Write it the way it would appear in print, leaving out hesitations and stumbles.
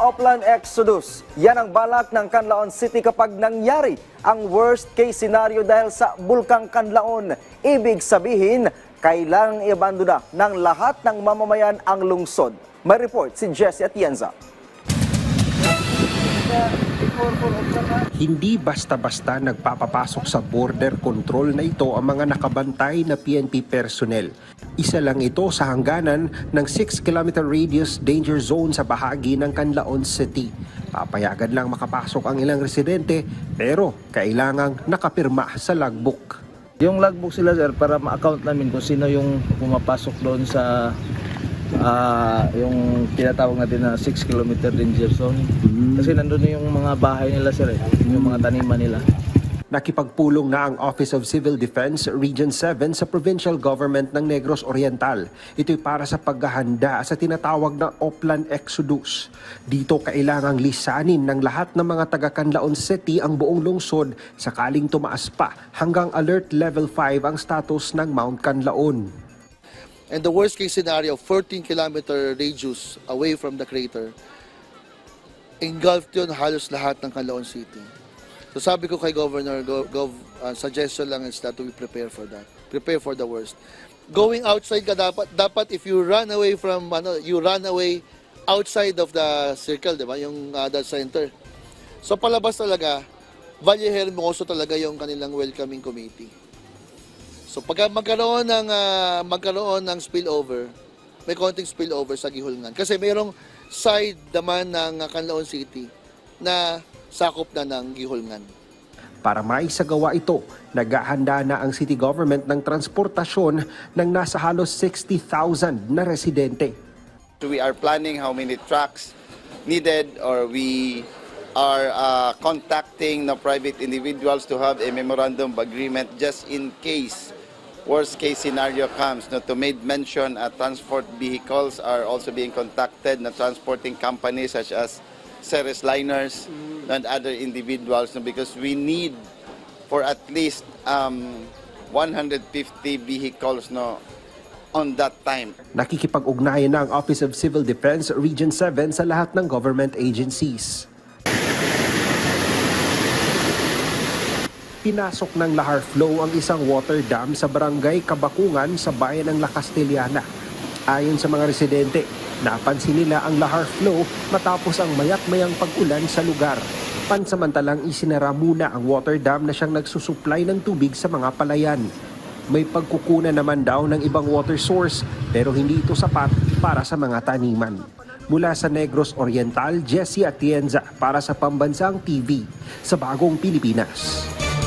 Oplan Exodus. Yan ang balak ng Canlaon City kapag nangyari ang worst case scenario dahil sa Bulkang Canlaon. Ibig sabihin, kailangang i-abandona ng lahat ng mamamayan ang lungsod. May report si Jessie Atienza. Hindi basta-basta nagpapapasok sa border control na ito ang mga nakabantay na PNP personnel. Isa lang ito sa hangganan ng 6-kilometer radius danger zone sa bahagi ng Canlaon City. Papayagan lang makapasok ang ilang residente pero kailangang nakapirma sa logbook. Yung logbook sila sir para ma-account namin kung sino yung pumapasok doon sa yung tinatawag natin na 6-kilometer danger zone. Kasi nandun yung mga bahay nila sir, yung mga taniman nila. Nakipagpulong na ang Office of Civil Defense Region 7 sa Provincial Government ng Negros Oriental. Ito'y para sa paghahanda sa tinatawag na Oplan Exodus. Dito kailangang lisanin ng lahat ng mga taga-Canlaon City ang buong lungsod sakaling tumaas pa hanggang Alert Level 5 ang status ng Mount Canlaon. And the worst case scenario, 14-kilometer radius away from the crater, engulfed yun halos lahat ng Canlaon City. So sabi ko kay Governor, suggestion lang is that we prepare for that. Prepare for the worst. Going outside ka dapat if you run away from, you run away outside of the circle, di ba? Yung the center. So palabas talaga, Valle Hermoso talaga yung kanilang welcoming committee. So pag magkaroon ng spillover, may konting spillover sa Gihulngan. Kasi mayroong side naman ng Canlaon City na sakop na ng Gihulngan. Para maisagawa ito, naghahanda na ang city government ng transportasyon ng nasa halos 60,000 na residente. We are planning how many trucks needed, or we are contacting the private individuals to have a memorandum of agreement just in case worst case scenario comes. To made mention, transport vehicles are also being contacted na transporting companies such as Ceres Liners and other individuals, because we need for at least 150 vehicles on that time. Nakikipag-ugnayan na ang Office of Civil Defense Region 7 sa lahat ng government agencies. Pinasok ng Lahar Flow ang isang water dam sa barangay Kabakungan sa bayan ng La Castellana. Ayon sa mga residente, napansin nila ang Lahar Flow matapos ang mayat-mayang pag-ulan sa lugar. Pansamantalang isinara muna ang water dam na siyang nagsusupply ng tubig sa mga palayan. May pagkukunan naman daw ng ibang water source pero hindi ito sapat para sa mga taniman. Mula sa Negros Oriental, Jessie Atienza para sa Pambansang TV sa Bagong Pilipinas.